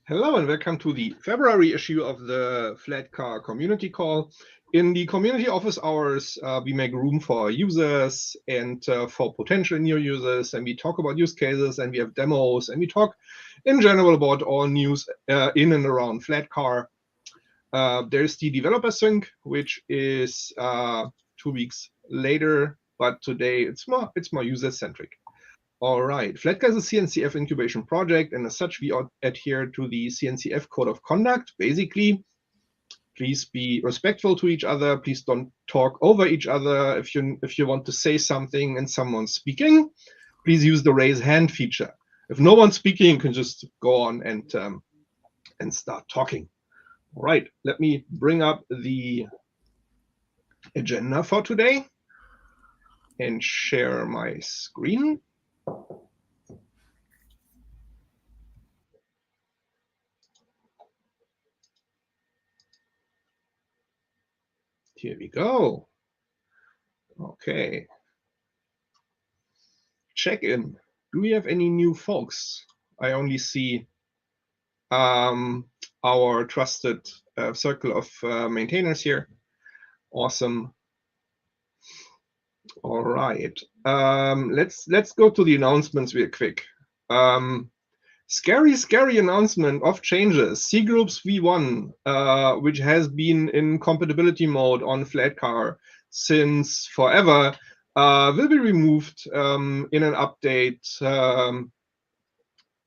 Hello and welcome to the February issue of the Flatcar community call. In the community office hours, we make room for users and for potential new users, and we talk about use cases, and we have demos, and we talk in general about all news in and around Flatcar. There's the developer sync, which is 2 weeks later, but today it's more user-centric. All right, Flatcar is a CNCF incubation project, and as such, we adhere to the CNCF code of conduct. Basically, please be respectful to each other. Please don't talk over each other. If you want to say something and someone's speaking, please use the raise hand feature. If no one's speaking, you can just go on and start talking. All right, let me bring up the agenda for today and share my screen. Here we go. Okay. Check in. Do we have any new folks? I only see our trusted circle of maintainers here. Awesome. All right. Let's go to the announcements real quick. Scary announcement of changes. C Groups V1, which has been in compatibility mode on Flatcar since forever, will be removed in an update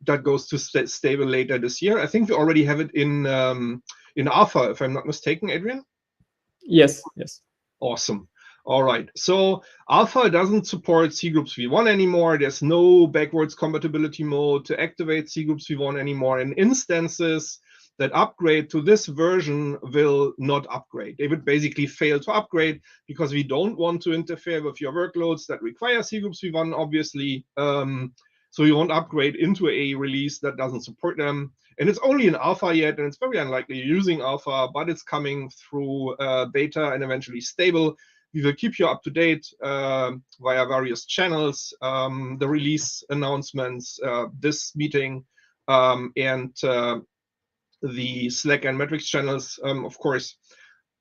that goes to stable later this year. I think we already have it in alpha, if I'm not mistaken, Adrian. Yes. Awesome. All right, so alpha doesn't support C Groups V1 anymore. There's no backwards compatibility mode to activate C Groups V1 anymore, and instances that upgrade to this version will not upgrade. They would basically fail to upgrade because we don't want to interfere with your workloads that require C Groups V1, obviously. So you won't upgrade into a release that doesn't support them. And it's only in alpha yet, and it's very unlikely you're using alpha, but it's coming through beta and eventually stable. We will keep you up to date via various channels, the release announcements, this meeting, and the Slack and metrics channels, of course.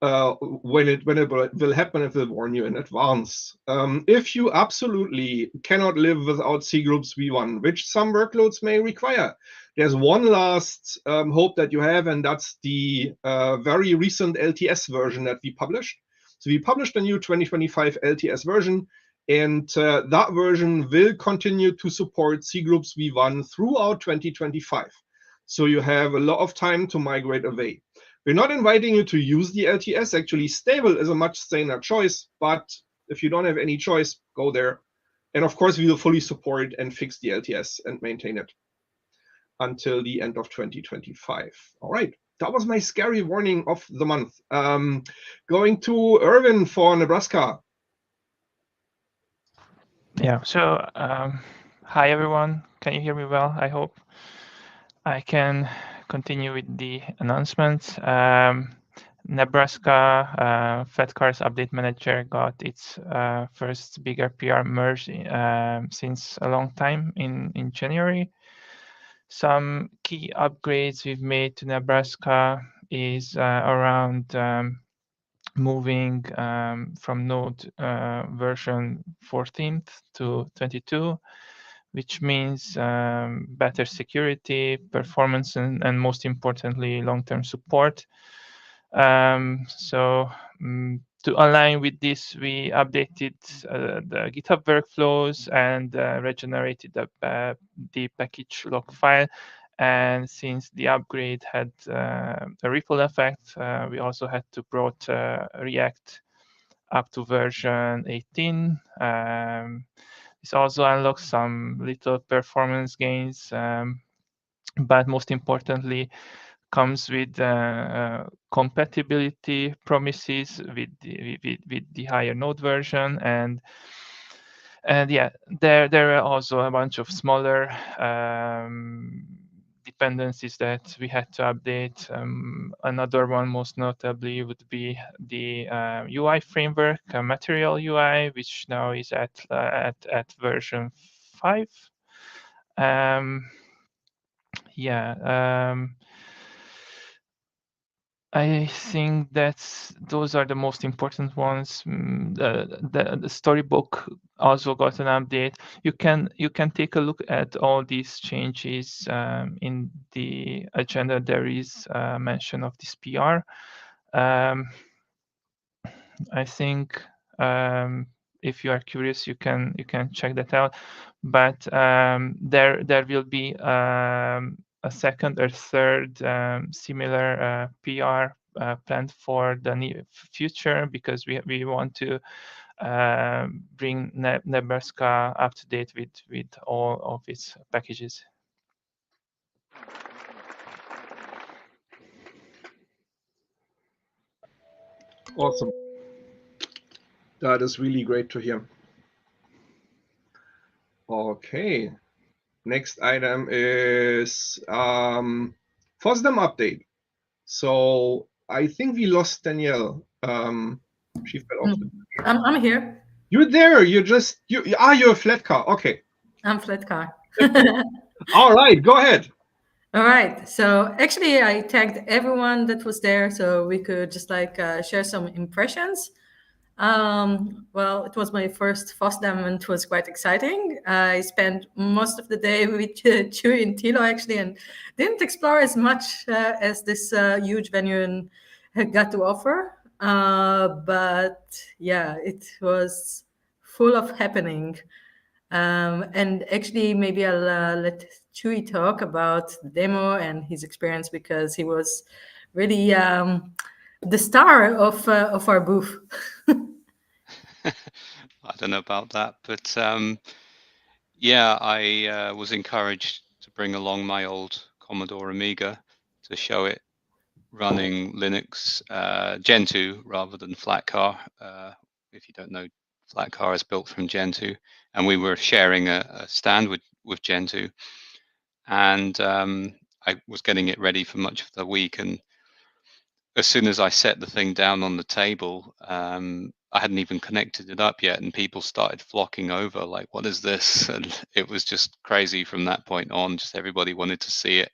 When it will happen, it will warn you in advance. If you absolutely cannot live without C Groups V1, which some workloads may require, there's one last hope that you have, and that's the very recent LTS version that we published. So we published a new 2025 LTS version, and that version will continue to support C Groups V1 throughout 2025. So you have a lot of time to migrate away. We're not inviting you to use the LTS. Actually, stable is a much saner choice, but if you don't have any choice, go there. And of course, we will fully support and fix the LTS and maintain it until the end of 2025. All right, that was my scary warning of the month. Going to Irvin for Nebraska. Yeah, so hi everyone. Can you hear me well? I hope I can continue with the announcements. Nebraska Flatcar's update manager got its first bigger PR merge since a long time in January. Some key upgrades we've made to Nebraska is around moving from node version 14th to 22, which means better security, performance, and most importantly, long-term support. To align with this, we updated the GitHub workflows and regenerated the package log file. And since the upgrade had a ripple effect, we also had to brought React up to version 18. This also unlocks some little performance gains, but most importantly, comes with compatibility promises with the higher node version, and yeah, there are also a bunch of smaller dependencies that we had to update. Another one, most notably, would be the UI framework, Material UI, which now is at version 5. yeah, I think those are the most important ones. The storybook also got an update. You can take a look at all these changes in the agenda. There is a mention of this PR. I think if you are curious, you can check that out. But there will be a second or third similar PR planned for the near future, because we want to bring Nebraska up to date with all of its packages. Awesome. That is really great to hear. Okay. Next item is FOSDEM update. So I think we lost Danielle. She fell off. I'm here. You're there. You're a Flatcar. Okay. I'm Flatcar. All right. Go ahead. All right. So actually, I tagged everyone that was there, so we could just share some impressions. Well, it was my first FOSDEM and it was quite exciting. I spent most of the day with Chewy and Tilo actually, and didn't explore as much as this huge venue got to offer. But yeah, it was full of happening. And actually, maybe I'll let Chewy talk about the demo and his experience, because he was really the star of our booth. I don't know about that, but yeah, I was encouraged to bring along my old Commodore Amiga to show it running Linux Gentoo rather than Flatcar. If you don't know, Flatcar is built from Gentoo, and we were sharing a stand with Gentoo, and I was getting it ready for much of the week, and as soon as I set the thing down on the table, I hadn't even connected it up yet, and people started flocking over, like, what is this? And it was just crazy from that point on. Just everybody wanted to see it.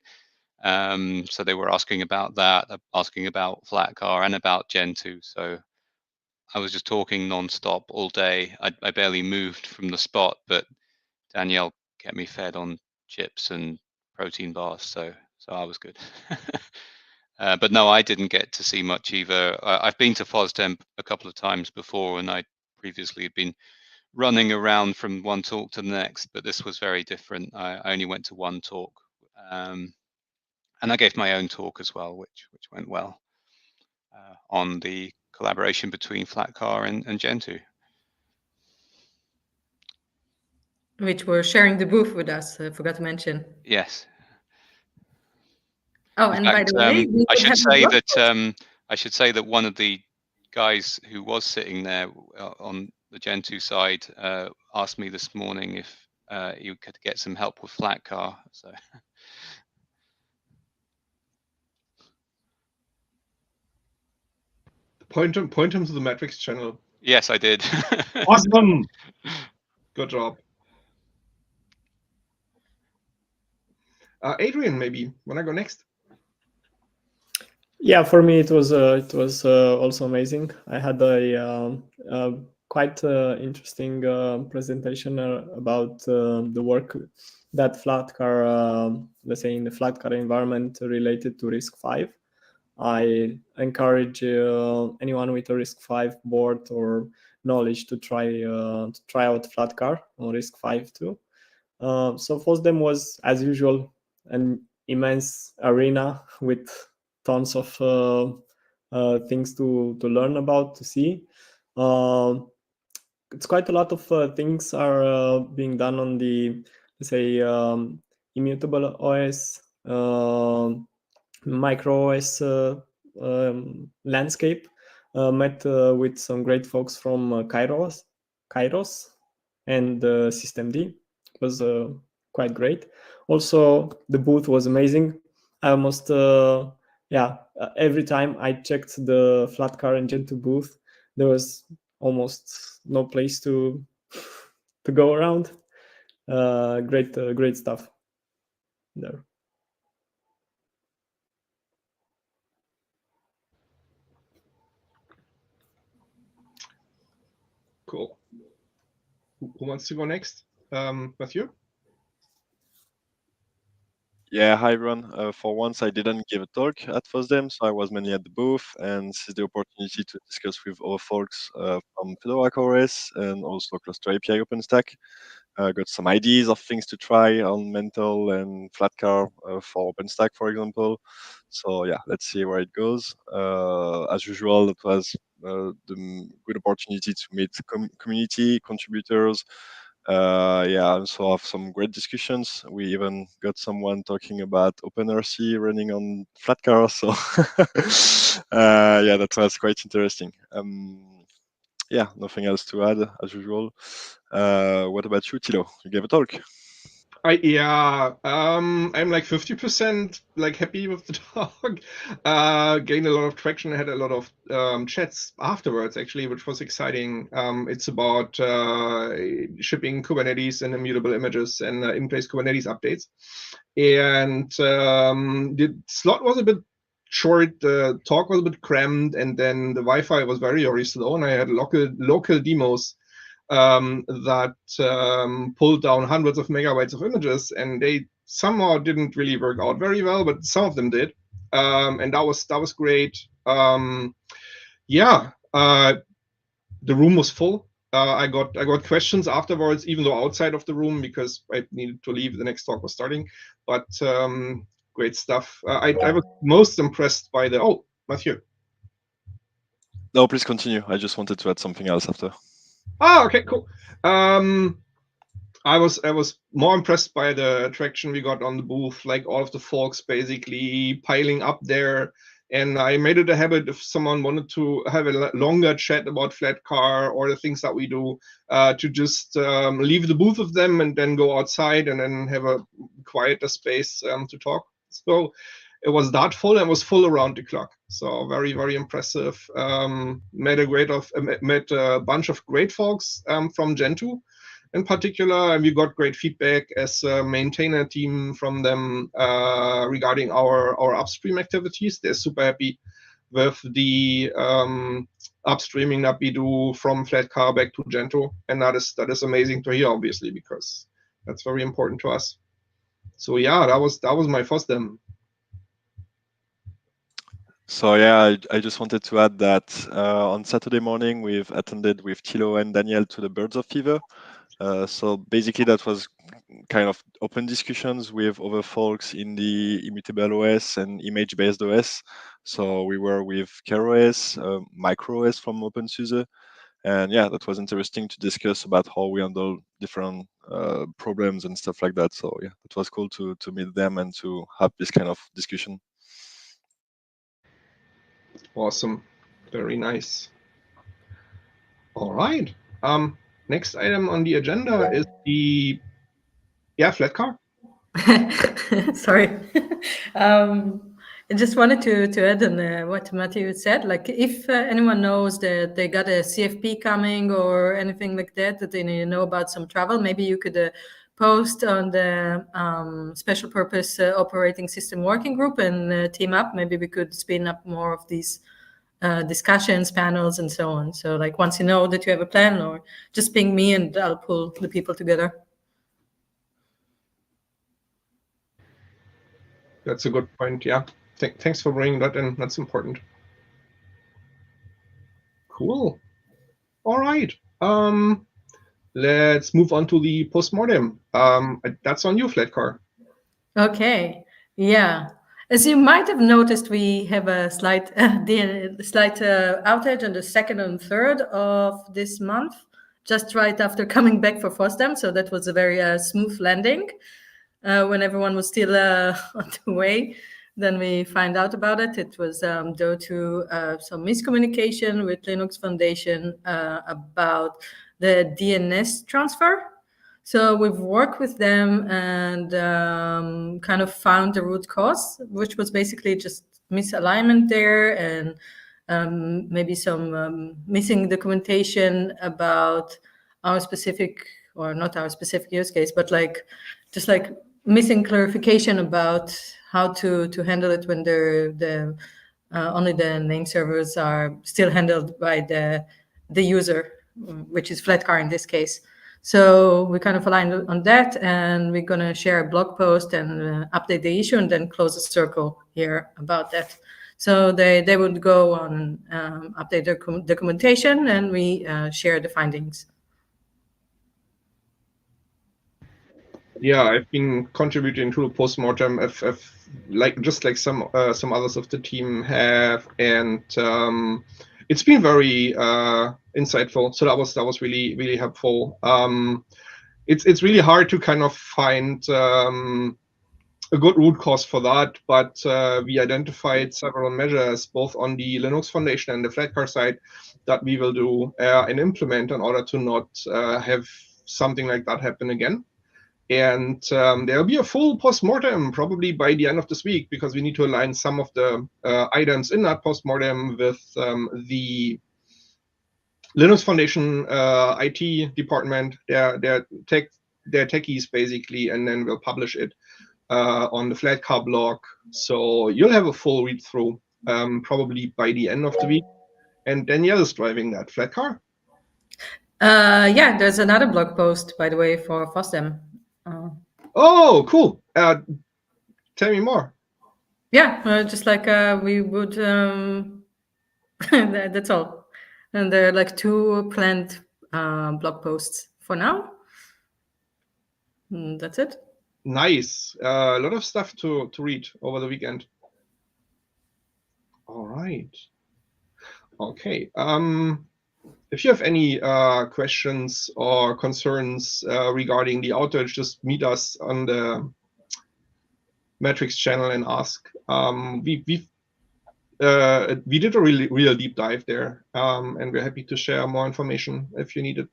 So they were asking about that, asking about Flatcar and about Gentoo. So I was just talking nonstop all day. I barely moved from the spot, but Danielle kept me fed on chips and protein bars, so I was good. But no, I didn't get to see much either. I've been to FOSDEM a couple of times before, and I previously had been running around from one talk to the next, but this was very different. I only went to one talk, and I gave my own talk as well, which went well, on the collaboration between Flatcar and Gentoo. Which were sharing the booth with us, I forgot to mention. Yes. Oh, and by the way, I should say that one of the guys who was sitting there on the Gentoo side asked me this morning if you could get some help with Flatcar. So Point him to the Matrix channel. yes, I did. Awesome. Good job. Adrian, maybe wanna go next? Yeah, for me it was also amazing. I had a quite interesting presentation about the work that Flatcar, let's say in the Flatcar environment related to RISC-V. I encourage anyone with a RISC-V board or knowledge to try out Flatcar on RISC-V too. So FOSDEM was, as usual, an immense arena with tons of things to learn about, to see. It's quite a lot of things are being done on the, let's say, immutable OS, micro OS landscape. Met with some great folks from Kairos and Systemd. It was quite great. Also, the booth was amazing. I almost every time I checked the Flatcar and Gentoo booth, there was almost no place to go around. Great stuff there. who wants to go next? Matthew? Yeah, hi everyone. For once, I didn't give a talk at FOSDEM, so I was mainly at the booth and seized the opportunity to discuss with other folks from Fedora CoreOS and also Cluster API OpenStack. Got some ideas of things to try on Mental and Flatcar for OpenStack, for example. So yeah, let's see where it goes. As usual, it was the good opportunity to meet community contributors. Yeah, and so have some great discussions. We even got someone talking about OpenRC running on Flatcar. So yeah, that was quite interesting. Yeah, nothing else to add as usual. What about you, Tilo? You gave a talk. I'm like 50% like happy with the talk. Gained a lot of traction. I had a lot of chats afterwards, actually, which was exciting. It's about shipping Kubernetes and immutable images and in-place Kubernetes updates. And the slot was a bit short. The talk was a bit crammed, and then the Wi-Fi was very, very slow, and I had local demos that pulled down hundreds of megabytes of images, and they somehow didn't really work out very well, but some of them did, and that was great. Yeah, the room was full. I got questions afterwards, even though outside of the room, because I needed to leave. The next talk was starting, but great stuff. I was most impressed by the Matthew. No, please continue. I just wanted to add something else after. Okay, cool. I was more impressed by the traction we got on the booth, like all of the folks basically piling up there. And I made it a habit, if someone wanted to have a longer chat about Flatcar or the things that we do, to just leave the booth with them and then go outside and then have a quieter space to talk. So it was that full and was full around the clock. So very, very impressive. Met a bunch of great folks from Gentoo in particular, and we got great feedback as a maintainer team from them regarding our upstream activities. They're super happy with the upstreaming that we do from Flatcar back to Gentoo, and that is amazing to hear, obviously, because that's very important to us. So yeah, that was my FOSDEM. So yeah, I just wanted to add that on Saturday morning we've attended with Tilo and Daniel to the Birds of Fever. So basically that was kind of open discussions with other folks in the immutable OS and image-based OS. So we were with CareOS, MicroOS from OpenSUSE, and yeah, that was interesting to discuss about how we handle different problems and stuff like that. So yeah, it was cool to meet them and to have this kind of discussion. Awesome, very nice. All right. Next item on the agenda is the Flatcar. Sorry. I just wanted to add on what Matthew said. Like, if anyone knows that they got a CFP coming or anything like that, that they need to know about some travel, maybe you could post on the special purpose operating system working group and team up. Maybe we could spin up more of these discussions, panels, and so on. So like, once you know that you have a plan, or just ping me and I'll pull the people together. That's a good point. Yeah. Thanks for bringing that in. That's important. Cool. All right. Let's move on to the postmortem. That's on you, Flatcar. Okay. Yeah. As you might have noticed, we have a slight outage on the 2nd and 3rd of this month, just right after coming back for FOSDEM. So that was a very smooth landing when everyone was still on the way. Then we find out about it. It was due to some miscommunication with Linux Foundation about the DNS transfer. So we've worked with them and kind of found the root cause, which was basically just misalignment there and maybe some missing documentation about our specific, or not our specific use case, but just missing clarification about how to handle it when only the name servers are still handled by the user, which is Flatcar in this case. So we kind of aligned on that, and we're going to share a blog post and update the issue, and then close a circle here about that. So they would go on, update their documentation, and we share the findings. Yeah, I've been contributing to the postmortem, just like some others of the team have, and it's been very insightful. So that was really helpful. It's really hard to kind of find a good root cause for that, but we identified several measures both on the Linux Foundation and the Flatcar side that we will do and implement in order to not have something like that happen again. And there'll be a full postmortem probably by the end of this week, because we need to align some of the items in that postmortem with the Linux Foundation IT department, their techies basically, and then we'll publish it on the Flatcar blog. So you'll have a full read through probably by the end of the week. And Danielle is driving that Flatcar. Yeah, there's another blog post, by the way, for FOSDEM. Oh, cool. Tell me more. Yeah, just like we would, that's all. And there are like 2 planned blog posts for now. That's it. Nice. A lot of stuff to read over the weekend. All right. Okay. If you have any questions or concerns regarding the outage, just meet us on the Matrix channel and ask. We did a real deep dive there, and we're happy to share more information if you need it.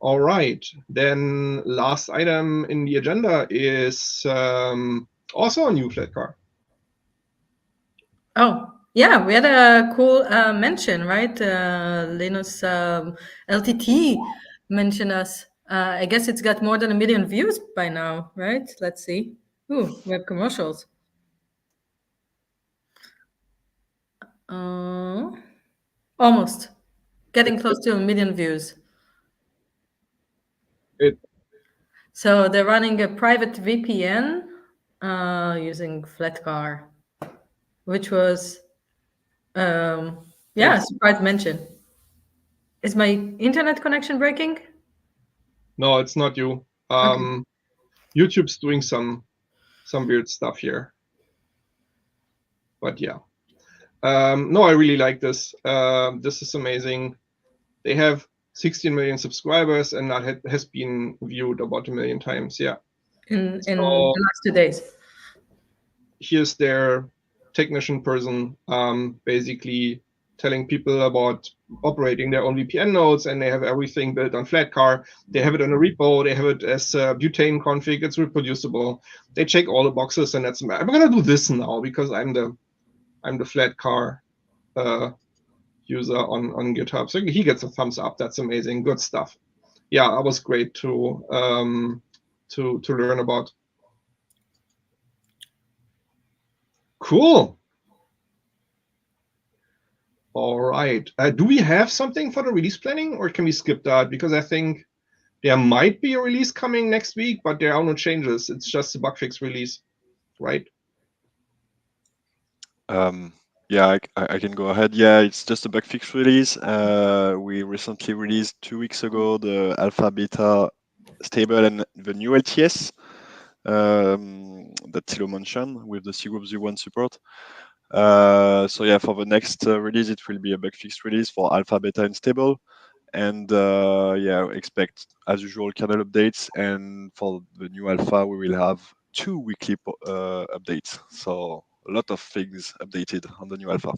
All right, then last item in the agenda is also a new Flatcar. Oh, yeah, we had a cool mention, right? Linus LTT mentioned us. I guess it's got more than 1 million views by now, right? Let's see. Ooh, web commercials. Almost. Getting close to 1 million views. So they're running a private VPN using Flatcar, which was, yeah, surprise mention. Is my internet connection breaking? No, it's not you. Okay. YouTube's doing some weird stuff here. But yeah. No, I really like this. This is amazing. They have 16 million subscribers, and that has been viewed about 1 million times. Yeah. In the last 2 days. Here's their technician person basically telling people about operating their own VPN nodes, and they have everything built on Flatcar. They have it in a repo. They have it as butane config. It's reproducible. They check all the boxes, and that's. I'm gonna do this now because I'm the Flatcar user on GitHub. So he gets a thumbs up. That's amazing. Good stuff. Yeah, that was great to learn about. Cool. All right. Do we have something for the release planning, or can we skip that? Because I think there might be a release coming next week, but there are no changes. It's just a bug fix release, right? Yeah, I can go ahead. Yeah, it's just a bug fix release. We recently released 2 weeks ago the alpha beta stable and the new LTS that Thilo mentioned with the cgroups v1 support. So yeah, for the next release, it will be a bug fix release for alpha, beta, and stable. And yeah, expect as usual kernel updates. And for the new alpha, we will have 2 weekly updates. So a lot of things updated on the new alpha.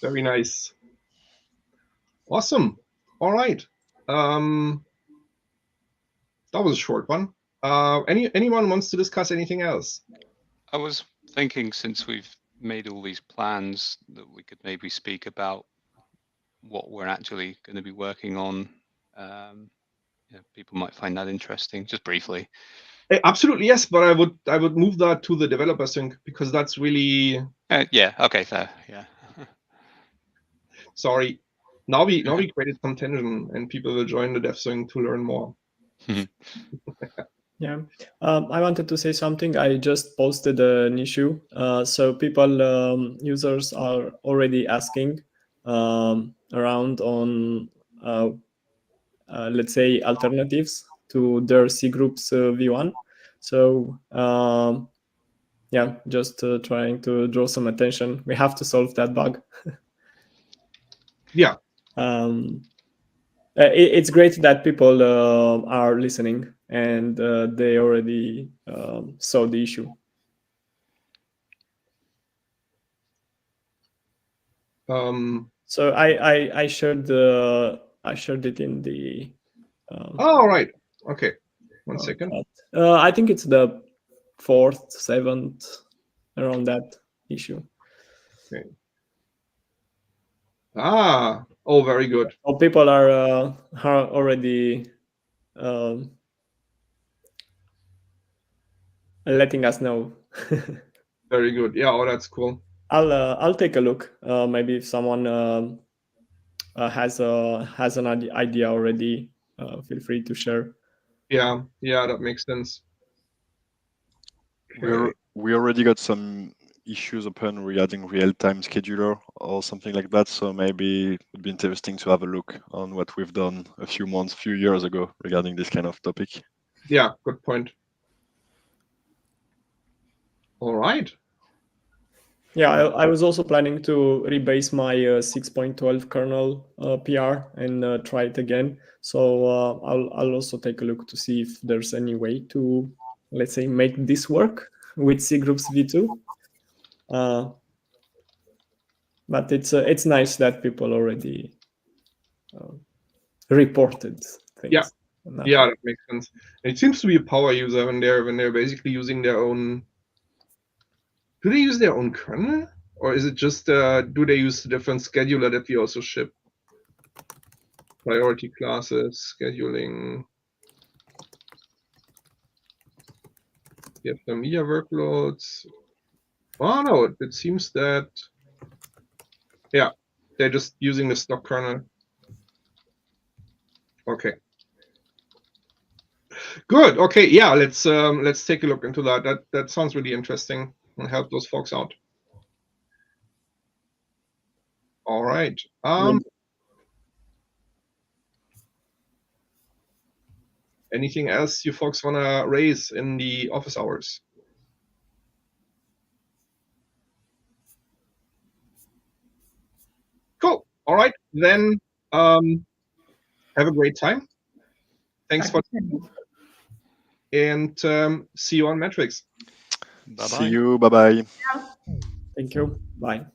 Very nice. Awesome. All right. That was a short one. Anyone wants to discuss anything else? I was thinking, since we've made all these plans, that we could maybe speak about what we're actually going to be working on. People might find that interesting, just briefly. Absolutely, yes, but I would move that to the developer sync, because that's really Yeah. Okay. Fair. Yeah. sorry. Now we created some tension, and people will join the DevSwing to learn more. Yeah, I wanted to say something. I just posted an issue, so people, users are already asking around on, let's say, alternatives to their C groups v1. So yeah, just trying to draw some attention. We have to solve that bug. Yeah. It's great that people are listening and they already saw the issue. So I shared it in the. Oh, right. Okay. One second. I think it's the 4th, 7th, around that issue. Okay. Ah. Oh, very good. So people are already letting us know. Very good. Yeah. Oh, that's cool. I'll take a look. Maybe if someone has an idea already, feel free to share. Yeah. Yeah, that makes sense. Okay. We already got some issues open regarding real-time scheduler or something like that. So maybe it would be interesting to have a look on what we've done a few years ago regarding this kind of topic. Yeah, good point. All right. Yeah, I was also planning to rebase my 6.12 kernel PR and try it again. So I'll also take a look to see if there's any way to, let's say, make this work with C groups v2. But it's nice that people already reported things. Yeah. Yeah, that makes sense. It seems to be a power user when they're basically using their own. Do they use their own kernel, or is it just do they use the different scheduler that we also ship? Priority classes, scheduling. You have the media workloads. Oh no, it seems that yeah, they're just using the stock kernel. Okay. Good. Okay. Yeah. Let's take a look into that. That sounds really interesting and help those folks out. All right. Anything else you folks want to raise in the office hours? Cool. All right. Then have a great time. Thanks for and see you on Metrics. Bye-bye. See you. Bye-bye. Thank you. Bye.